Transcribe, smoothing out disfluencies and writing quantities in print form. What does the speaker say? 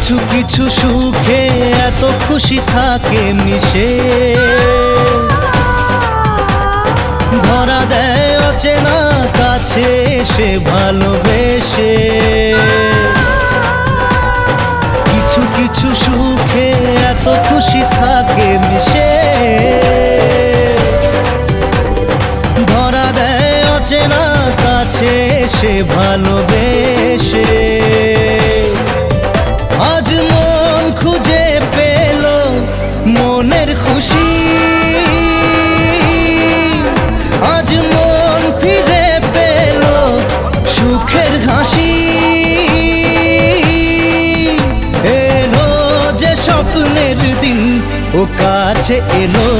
কিছু কিছু সুখে এত খুশি থাকে মিশে, ধরা দেয় অচেনা কাছে এসে ভালোবেসে। কিছু কিছু সুখে এত খুশি থাকে মিশে, ধরা দেয় অচেনা কাছে এসে ভালোবেসে। আজ মন খুঁজে পেল মনের খুশি, আজ মন ফিরে পেল সুখের হাসি। এলো যে স্বপ্নের দিন ও কাছে এলো।